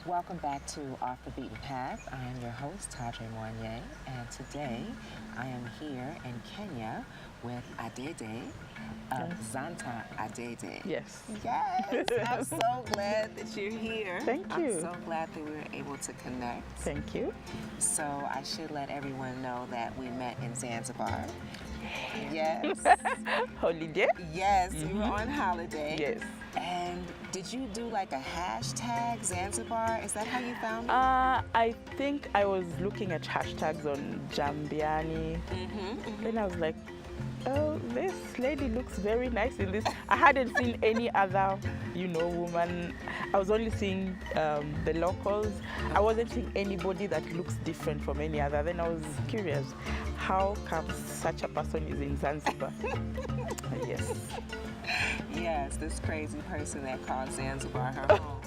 Welcome back to Off the Beaten Path. I am your host, TOODRE, and today I am here in Kenya with Adede of ZANTA ADEYDE. Yes. Yes, I'm so glad that you're here. Thank you. I'm so glad that we were able to connect. Thank you. So I should let everyone know that we met in Zanzibar. Yes. Holiday? Yes, we were on holiday. Yes. And did you do like a hashtag Zanzibar? Is that how you found it? I think I was looking at hashtags on Jambiani. Then I was like, oh, this lady looks very nice in this. I hadn't seen any other, woman. I was only seeing the locals. I wasn't seeing anybody that looks different from any other. Then I was curious, how come such a person is in Zanzibar? Yes. Yes, this crazy person that called Zanzibar her home.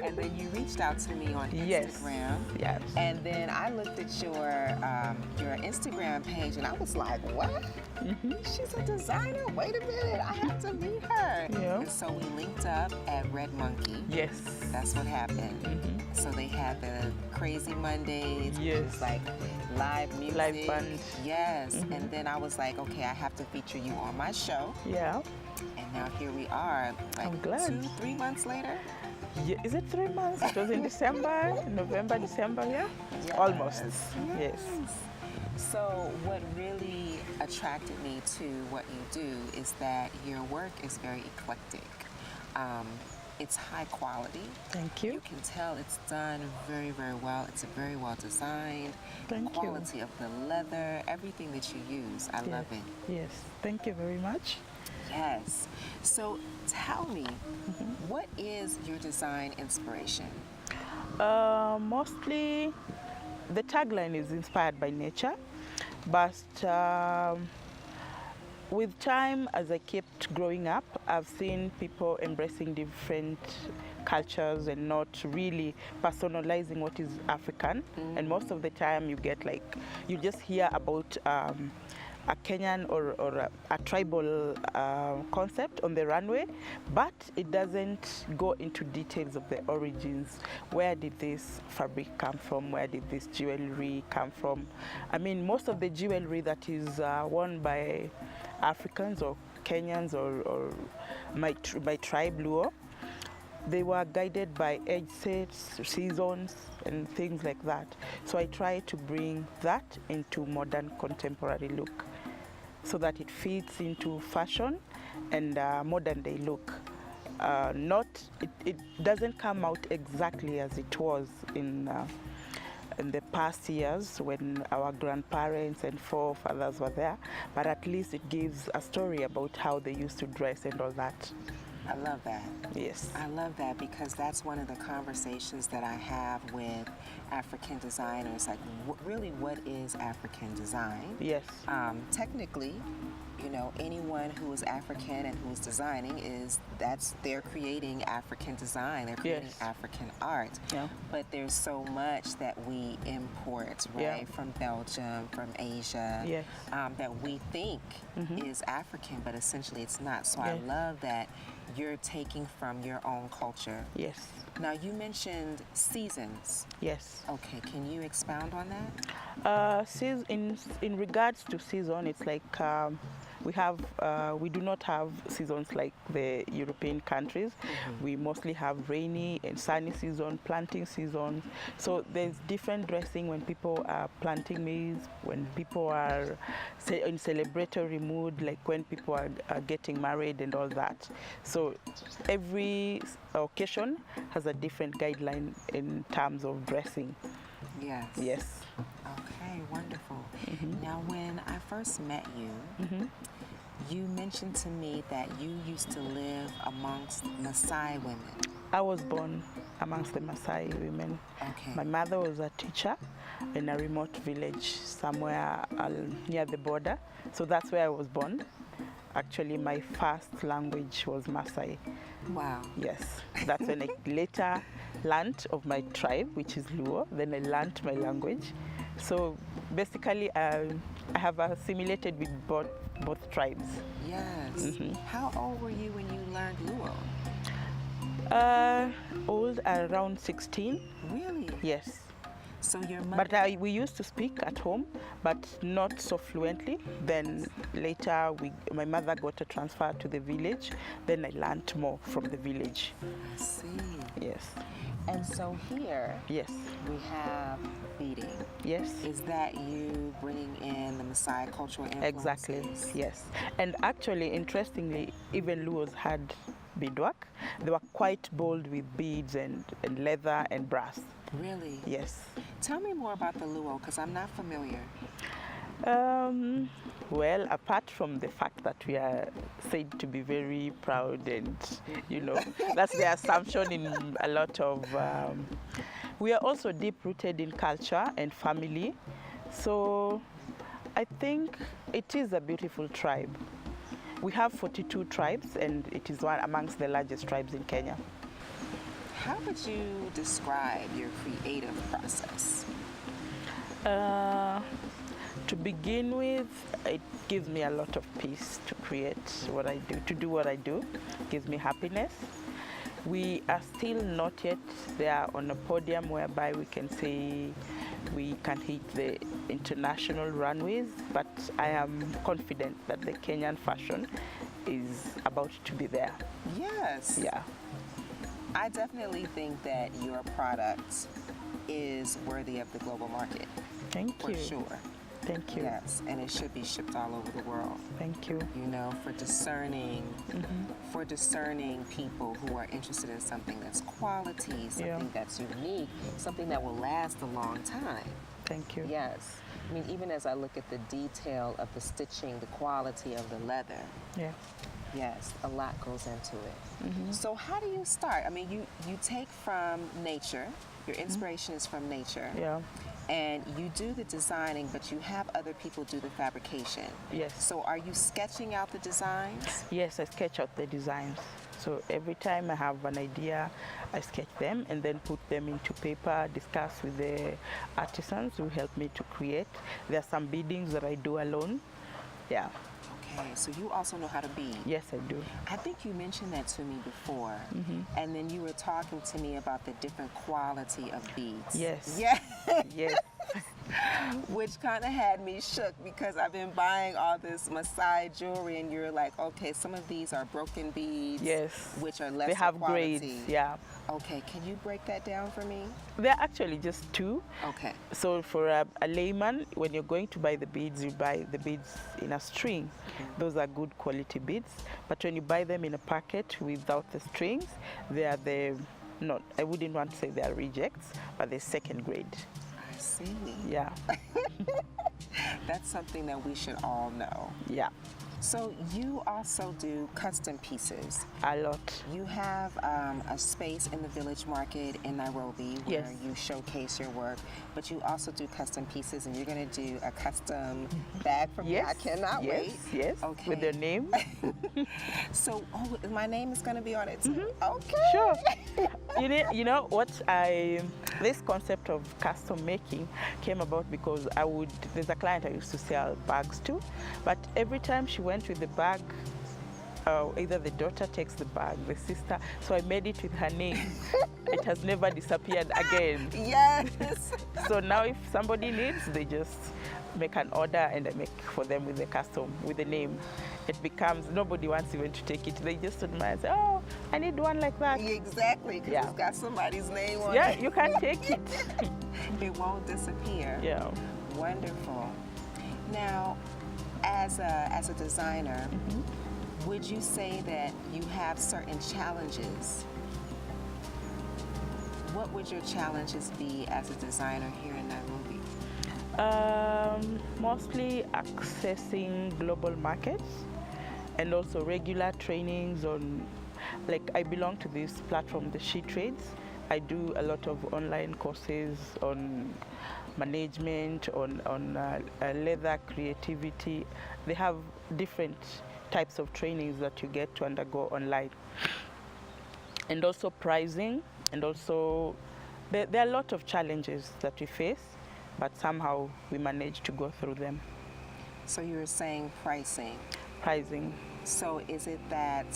And then you reached out to me on Instagram. Yes. And then I looked at your Instagram page and I was like, what? She's a designer? Wait a minute, I have to meet her. Yeah. And so we linked up at Red Monkey. Yes. That's what happened. So they had the Crazy Mondays. Yes. It was like live music. Live band. Yes. And then I was like, okay, I have to feature you on my show. Yeah. And now here we are, like I'm glad. 2-3 months later. Yeah, is it 3 months? It was in December, November, December, yeah? Yes. Almost, yes. So what really attracted me to what you do is that your work is very eclectic. It's high quality. Thank you. You can tell it's done very, very well. It's very well designed. Thank you. Quality of the leather, everything that you use, I love it. Yes, thank you very much. Yes. So tell me, what is your design inspiration? Mostly, the tagline is inspired by nature, but with time, as I kept growing up, I've seen people embracing different cultures and not really personalizing what is African. And most of the time you get you just hear about a Kenyan or a tribal concept on the runway, but it doesn't go into details of the origins. Where did this fabric come from? Where did this jewelry come from? I mean, most of the jewelry that is worn by Africans or Kenyans or my tribe Luo, they were guided by age sets, seasons, and things like that. So I try to bring that into modern contemporary look so that it fits into fashion and modern day look. It doesn't come out exactly as it was in the past years when our grandparents and forefathers were there, but at least it gives a story about how they used to dress and all that. I love that. Yes. I love that because that's one of the conversations that I have with African designers. Like, really, what is African design? Yes. Technically, anyone who is African and who is designing they're creating African design. They're creating African art. Yeah. But there's so much that we import, right, from Belgium, from Asia, that we think is African, but essentially it's not. So I love that you're taking from your own culture. Yes. Now, you mentioned seasons. Yes. Okay, can you expound on that? In regards to season, it's like we do not have seasons like the European countries. We mostly have rainy and sunny season, planting season. So there's different dressing when people are planting maize, when people are in celebratory mood, like when people are getting married and all that. So every occasion has a different guideline in terms of dressing. Yes. Yes. Okay, wonderful. Now, when I first met you, You mentioned to me that you used to live amongst Maasai women. I was born amongst the Maasai women. Okay. My mother was a teacher in a remote village somewhere near the border. So that's where I was born. Actually, my first language was Maasai. Wow. Yes. That's when I later learned of my tribe, which is Luo. Then I learned my language. So basically, I have assimilated with both tribes. Yes. How old were you when you learned Luo? Old, around 16. Really? Yes. So your mother... But we used to speak at home, but not so fluently. Then later, my mother got a transfer to the village. Then I learned more from the village. I see. Yes. And so here, yes, we have beading. Yes. Is that you bringing in the Maasai cultural influences? Exactly, yes. And actually, interestingly, even Luos had beadwork. They were quite bold with beads and leather and brass. Really? Yes. Tell me more about the Luo, because I'm not familiar. Well, apart from the fact that we are said to be very proud and, you know, that's the assumption in a lot of... we are also deep-rooted in culture and family. So I think it is a beautiful tribe. We have 42 tribes, and it is one amongst the largest tribes in Kenya. How would you describe your creative process? To begin with, it gives me a lot of peace to create what I do, to do what I do. It gives me happiness. We are still not yet there on a podium whereby we can say we can hit the international runways, but I am confident that the Kenyan fashion is about to be there. Yes. Yeah. I definitely think that your product is worthy of the global market. Thank you. For sure. Thank you. Yes, and it should be shipped all over the world. Thank you. You know, for discerning people who are interested in something that's quality, something that's unique, something that will last a long time. Thank you. Yes. I mean, even as I look at the detail of the stitching, the quality of the leather. Yeah. Yes, a lot goes into it. So how do you start? I mean, you take from nature. Your inspiration is from nature. Yeah. And you do the designing, but you have other people do the fabrication. Yes. So are you sketching out the designs? Yes, I sketch out the designs. So every time I have an idea, I sketch them and then put them into paper, discuss with the artisans who help me to create. There are some beadings that I do alone. Yeah. Okay, so you also know how to bead? Yes, I do. I think you mentioned that to me before, and then you were talking to me about the different quality of beads. Yes. Yeah. Yes. Which kind of had me shook, because I've been buying all this Maasai jewelry, and you're like, okay, some of these are broken beads, yes, which are less they have quality. grades. Yeah. Okay, can you break that down for me? They're actually just two. Okay. So for a layman, when you're going to buy the beads, you buy the beads in a string. Those are good quality beads. But when you buy them in a packet without the strings, they are not, I wouldn't want to say they are rejects, but they're second grade. I see. Yeah. That's something that we should all know. Yeah. So you also do custom pieces. A lot. You have a space in the village market in Nairobi where you showcase your work, but you also do custom pieces, and you're going to do a custom bag for me. I cannot wait. Yes, okay. With your name. So, my name is going to be on it too? Okay. Sure. You know what, this concept of custom making came about because there's a client I used to sell bags to, but every time she went with the bag, either the daughter takes the bag, the sister, so I made it with her name. It has never disappeared again. Yes. So now if somebody needs, they just make an order and I make for them with the custom, with the name. It becomes, nobody wants even to take it. They just admire and say, oh, I need one like that. Exactly, because it's got somebody's name on it. Yeah, you can take it. It won't disappear. Yeah. Wonderful. Now, as a designer, would you say that you have certain challenges? What would your challenges be as a designer here in Nairobi? Mostly accessing global markets and also regular trainings on, like I belong to this platform, the She Trades. I do a lot of online courses on management, on leather creativity. They have different types of trainings that you get to undergo online. And also pricing, and also there are a lot of challenges that we face, but somehow we manage to go through them. So you were saying pricing. Pricing. So is it that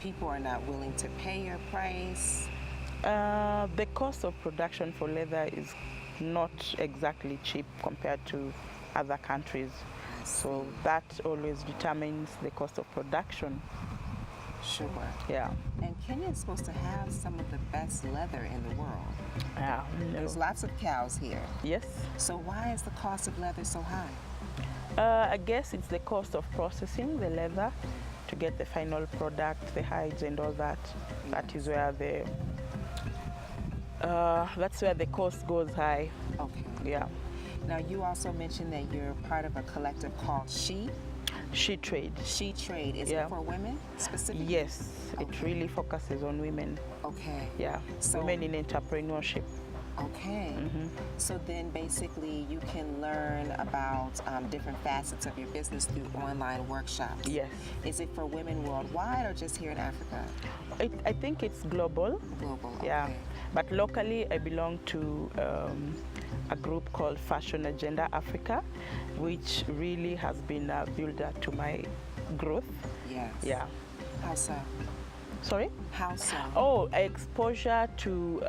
people are not willing to pay your price? The cost of production for leather is not exactly cheap compared to other countries. So that always determines the cost of production. Sure. Yeah. And Kenya is supposed to have some of the best leather in the world. Yeah. There's lots of cows here. Yes. So why is the cost of leather so high? I guess it's the cost of processing the leather to get the final product, the hides and all that. Yes. That is where that's where the cost goes high. Okay. Yeah. Now you also mentioned that you're part of a collective called She Trade. She Trade. Is it for women specifically? Yes. Okay. It really focuses on women. Okay. Yeah. So women in entrepreneurship. Okay. So then basically you can learn about different facets of your business through online workshops. Yes. Is it for women worldwide or just here in Africa? I think it's global. Global, okay. Yeah. But locally I belong to a group called Fashion Agenda Africa, which really has been a builder to my growth. Yes. Yeah. How so? Sorry? How so? Oh, exposure to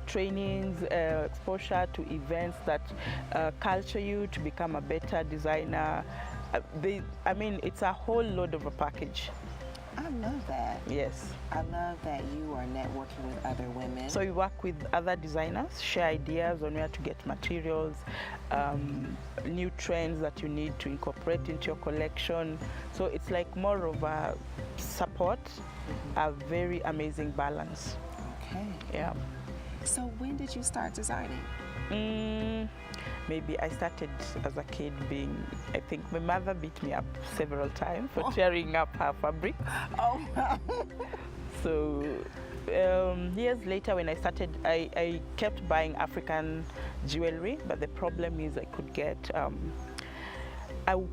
trainings, exposure to events that culture you to become a better designer. I mean, it's a whole load of a package. I love that. Yes. I love that you are networking with other women. So you work with other designers, share ideas on where to get materials, new trends that you need to incorporate into your collection. So it's like more of a support, a very amazing balance. Okay. Yeah. So when did you start designing? Maybe I started as a kid I think my mother beat me up several times for tearing up her fabric. Oh, wow. So years later when I started, I kept buying African jewelry, but the problem is I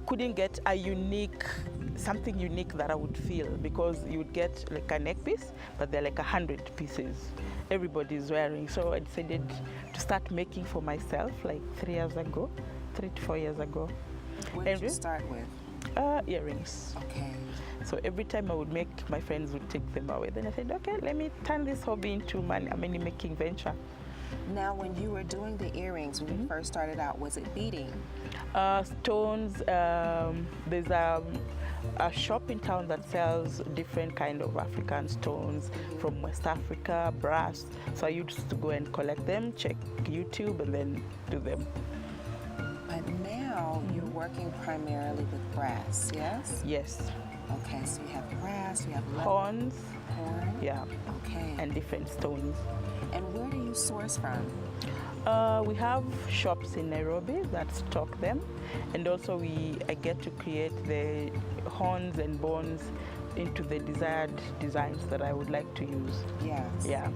couldn't get something unique that I would feel, because you would get like a neck piece, but they're like 100 pieces everybody's wearing. So I decided to start making for myself like 3 to 4 years ago. What did you start with? Earrings. Okay. So every time I would make, my friends would take them away. Then I said, okay, let me turn this hobby into a money-making venture. Now, when you were doing the earrings, when you first started out, was it beading? Stones. There's a shop in town that sells different kind of African stones from West Africa, brass. So I used to go and collect them, check YouTube, and then do them. But now you're working primarily with brass, yes? Yes. Okay, so you have brass, you have horns. Horn? Yeah. Okay. And different stones. And where do you source from? We have shops in Nairobi that stock them, and also I get to create the horns and bones into the desired designs that I would like to use. Yes. Yeah.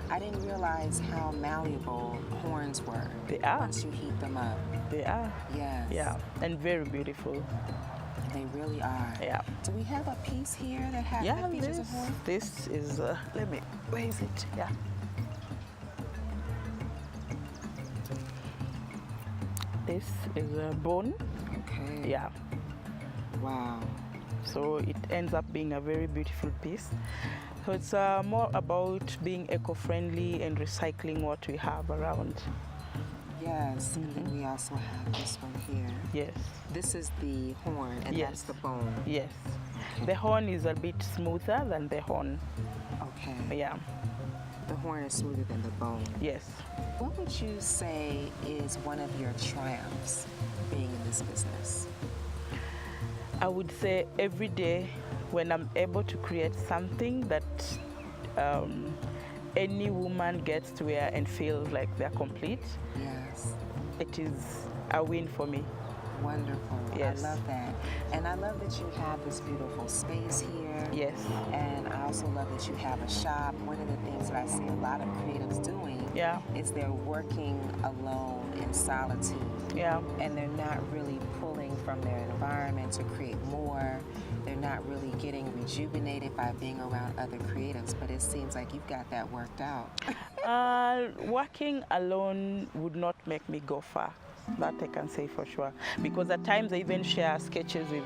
I didn't realize how malleable horns were. They are. Once you heat them up. They are. Yes. Yeah, and very beautiful. They really are. Yeah. Do we have a piece here that has that features a horn? This is, where is it? Yeah. This is a bone. Okay. Yeah. Wow. So it ends up being a very beautiful piece. So it's more about being eco-friendly and recycling what we have around. Yes, and then we also have this one here. Yes. This is the horn, and that's the bone. Yes. Okay. The horn is a bit smoother than the horn. Okay. Yeah. The horn is smoother than the bone. Yes. What would you say is one of your triumphs being in this business? I would say every day when I'm able to create something that any woman gets to wear and feels like they're complete. Yes. It is a win for me. Wonderful. Yes. I love that. And I love that you have this beautiful space here. Yes. And I also love that you have a shop. One of the things that I see a lot of creatives doing is they're working alone in solitude. Yeah. And they're not really pulling from their environment to create more. They're not really getting rejuvenated by being around other creatives, but it seems like you've got that worked out. Working alone would not make me go far. That I can say for sure. Because at times I even share sketches with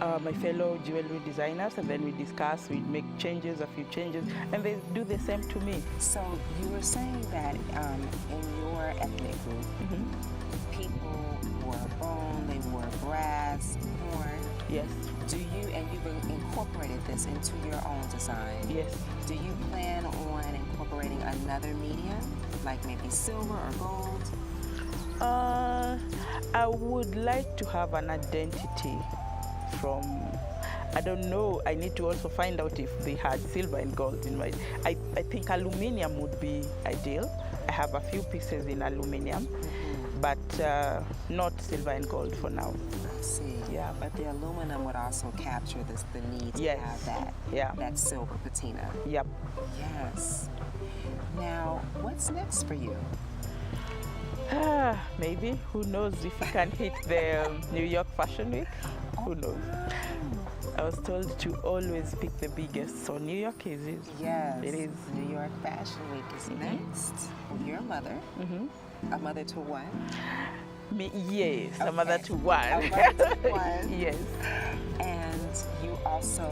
my fellow jewelry designers, and then we discuss, we make changes, a few changes, and they do the same to me. So you were saying that in your ethnic group, people wore bone, they wore brass, horn. Yes. Do you, and you've incorporated this into your own design? Yes. Do you plan on incorporating another medium, like maybe silver or gold? I would like to have an identity from, I don't know, I need to also find out if they had silver and gold in my, I think aluminum would be ideal. I have a few pieces in aluminum, but not silver and gold for now. I see. Yeah. But the aluminum would also capture this, the need to have that, that silver patina. Yep. Yes. Now, what's next for you? Maybe, who knows if we can hit the New York Fashion Week? Who knows? I was told to always pick the biggest, so New York is it. Yes, it is. New York Fashion Week is next. You're a mother. A mother to one? Me, yes, a mother to one. A mother to one. Yes. And you also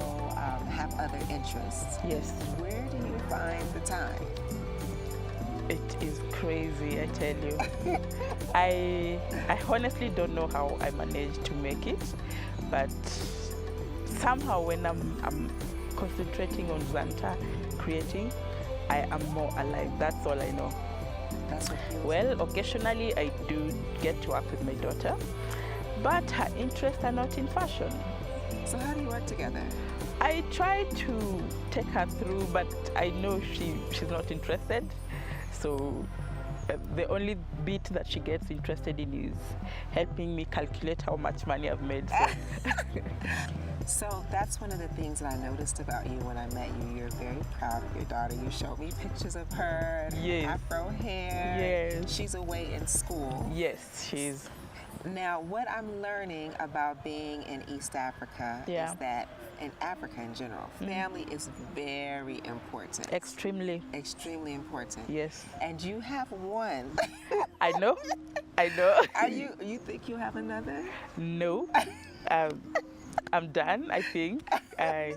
have other interests. Yes. Where do you find the time? It is crazy, I tell you. I honestly don't know how I managed to make it, but somehow when I'm concentrating on ZANTA creating, I am more alive. That's all I know. That's what feels well, occasionally I do get to work with my daughter, but her interests are not in fashion. So how do you work together? I try to take her through, but I know she's not interested. So the only bit that she gets interested in is helping me calculate how much money I've made. So. So that's one of the things that I noticed about you when I met you. You're very proud of your daughter. You showed me pictures of her, afro hair. Yes. She's away in school. Yes, she's. Now, what I'm learning about being in East Africa is that in Africa in general, family is very important. Extremely. Extremely important. Yes. And you have one. I know. I know. Are you think you have another? No. I'm done, I think. I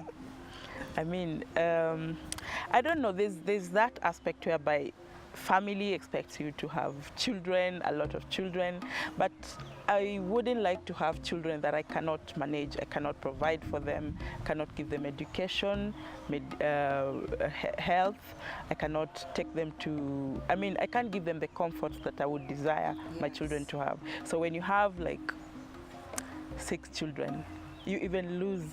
mean, I don't know. There's that aspect whereby family expects you to have children, a lot of children, but I wouldn't like to have children that I cannot manage. I cannot provide for them, cannot give them education, health. I cannot take them to, I mean, I can't give them the comforts that I would desire my children to have. So when you have like 6 children, you even lose,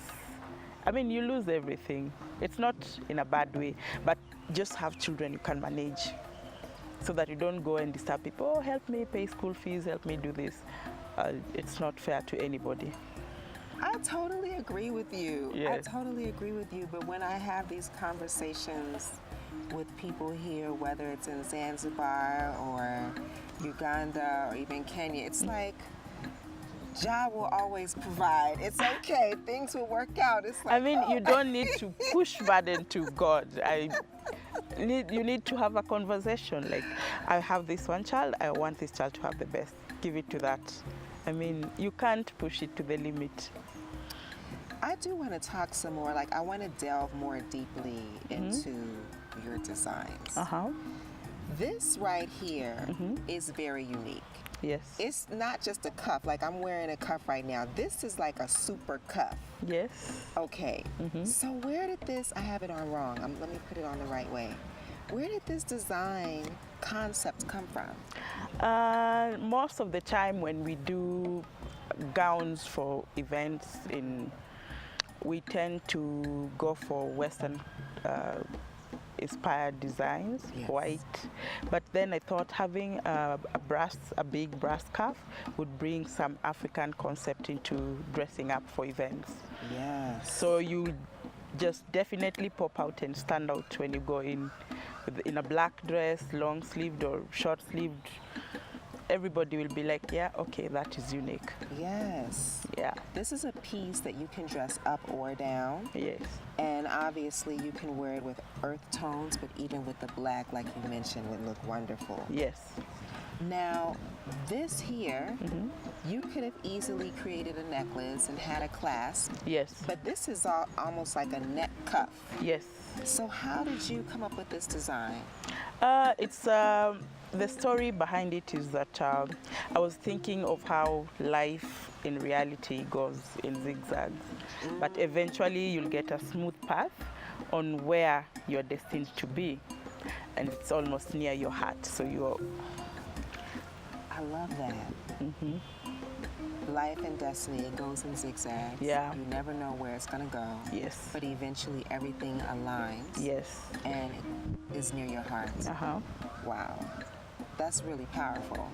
I mean, you lose everything. It's not in a bad way, but just have children you can manage so that you don't go and disturb people. Oh, help me pay school fees, help me do this. It's not fair to anybody. I totally agree with you. Yes. I totally agree with you, but when I have these conversations with people here, whether it's in Zanzibar or Uganda or even Kenya, it's like, Jah will always provide. It's okay. Things will work out. It's like, I mean, you don't need to push burden to God. You need to have a conversation. Like, I have this one child. I want this child to have the best. Give it to that. I mean, you can't push it to the limit. I do want to talk some more. Like, I want to delve more deeply into your designs. This right here is very unique. Yes. It's not just a cuff. Like, I'm wearing a cuff right now. This is like a super cuff. Yes. Okay. So where did this, I have it on wrong. Let me put it on the right way. Where did this design concept come from? Most of the time when we do gowns for events, we tend to go for Western inspired designs, Yes. white. But then I thought having a big brass scarf would bring some African concept into dressing up for events. Yes. So you just definitely pop out and stand out when you go in a black dress, long sleeved or short sleeved. Everybody will be like, yeah, okay, that is unique. Yes. Yeah. This is a piece that you can dress up or down. Yes. And obviously you can wear it with earth tones, but even with the black, like you mentioned, would look wonderful. Yes. Now, this here, you could have easily created a necklace and had a clasp. Yes. But this is almost like a neck cuff. Yes. So how did you come up with this design? It's the story behind it is that I was thinking of how life in reality goes in zigzags, but eventually you'll get a smooth path on where you're destined to be, and it's almost near your heart. So I love that. Life and destiny, it goes in zigzags. Yeah. You never know where it's going to go. Yes. But eventually everything aligns. Yes. And it is near your heart. Wow. That's really powerful.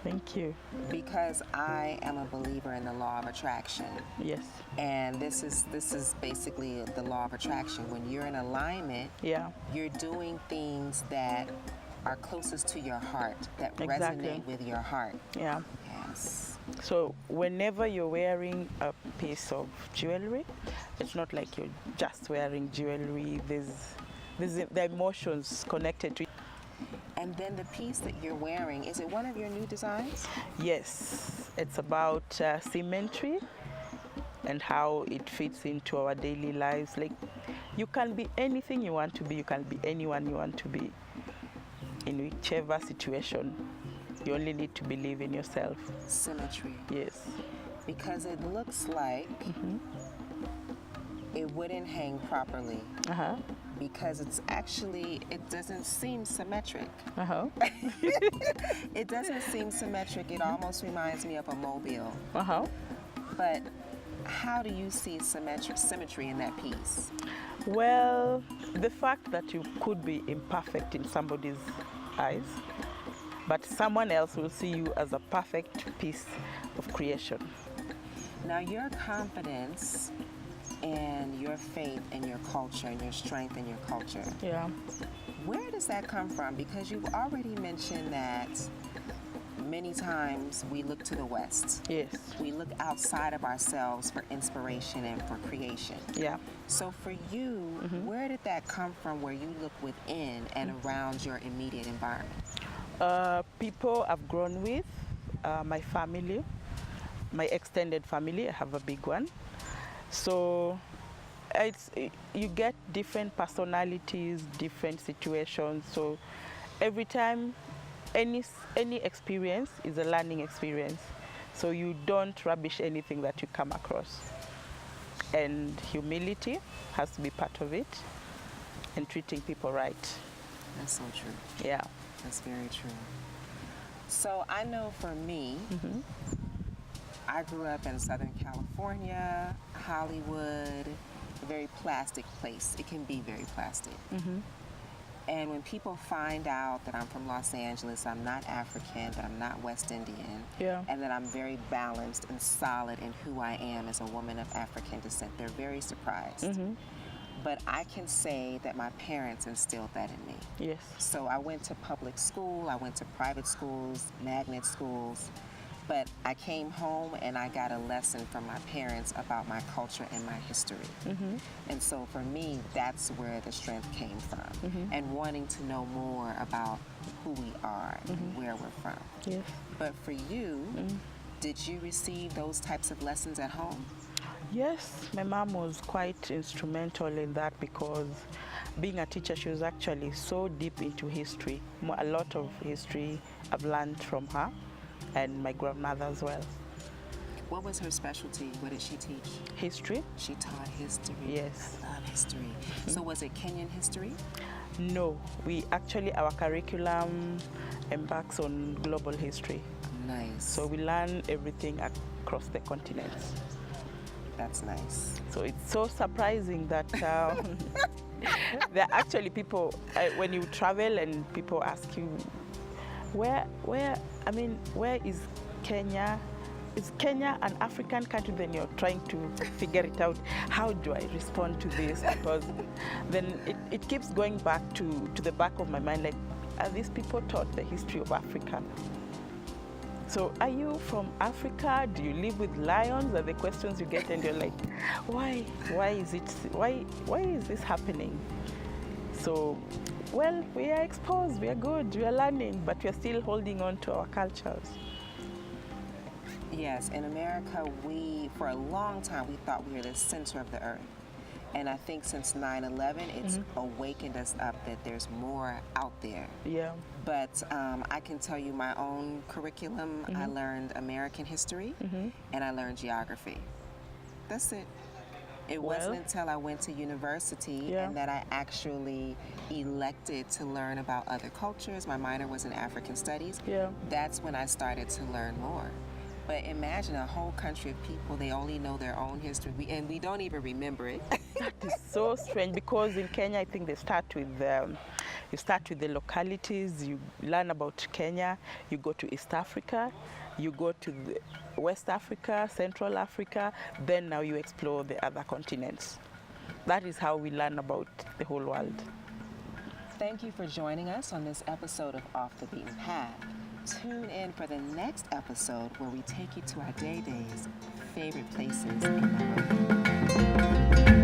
Thank you. Because I am a believer in the law of attraction. Yes. And this is basically the law of attraction. When you're in alignment, you're doing things that are closest to your heart, that resonate with your heart. Yeah. Yes. So whenever you're wearing a piece of jewelry, it's not like you're just wearing jewelry. There's the emotions connected to it. And then the piece that you're wearing, is it one of your new designs? Yes, it's about symmetry and how it fits into our daily lives. Like, you can be anything you want to be, you can be anyone you want to be, in whichever situation. You only need to believe in yourself. Symmetry. Yes. Because it looks like it wouldn't hang properly. Because it doesn't seem symmetric. It doesn't seem symmetric. It almost reminds me of a mobile. But how do you see symmetry in that piece? Well, the fact that you could be imperfect in somebody's eyes, but someone else will see you as a perfect piece of creation. Now, your confidence and your faith in your culture and your strength in your culture, where does that come from? Because you've already mentioned that many times we look to the West. Yes. We look outside of ourselves for inspiration and for creation. Yeah. So for you, where did that come from, where you look within and around your immediate environment? People I've grown with, my family, my extended family. I have a big one. So you get different personalities, different situations. So every time, any experience is a learning experience. So you don't rubbish anything that you come across. And humility has to be part of it, and treating people right. That's so true. Yeah. That's very true. So I know for me, I grew up in Southern California, Hollywood, a very plastic place. It can be very plastic. And when people find out that I'm from Los Angeles, I'm not African, that I'm not West Indian, and that I'm very balanced and solid in who I am as a woman of African descent, they're very surprised. But I can say that my parents instilled that in me. Yes. So I went to public school, I went to private schools, magnet schools, but I came home and I got a lesson from my parents about my culture and my history. And so for me, that's where the strength came from, and wanting to know more about who we are and where we're from. Yes. But for you, did you receive those types of lessons at home? Yes, my mom was quite instrumental in that, because being a teacher, she was actually so deep into history. A lot of history I've learned from her, and my grandmother as well. What was her specialty? What did she teach? History. She taught history. Yes. I love history. So was it Kenyan history? No, our curriculum embarks on global history. Nice. So we learn everything across the continents. That's nice. So it's so surprising that there are actually people, when you travel and people ask you, where is Kenya? Is Kenya an African country? Then you're trying to figure it out. How do I respond to this? Because then it keeps going back to the back of my mind, like, are these people taught the history of Africa? So are you from Africa? Do you live with lions? Are the questions you get, and you're like, why is this happening? So, well, we are exposed, we are good, we are learning, but we are still holding on to our cultures. Yes, in America, for a long time, we thought we were the center of the earth. And I think since 9/11, it's awakened us up that there's more out there. Yeah. But I can tell you my own curriculum. I learned American history and I learned geography. That's it. It wasn't until I went to university and that I actually elected to learn about other cultures. My minor was in African studies. Yeah. That's when I started to learn more. But imagine a whole country of people, they only know their own history, and we don't even remember it. That is so strange, because in Kenya, I think they start with you start with the localities, you learn about Kenya, you go to East Africa, you go to West Africa, Central Africa, then now you explore the other continents. That is how we learn about the whole world. Thank you for joining us on this episode of Off the Beaten Path. Tune in for the next episode where we take you to our Adeyde's favorite places in Nairobi.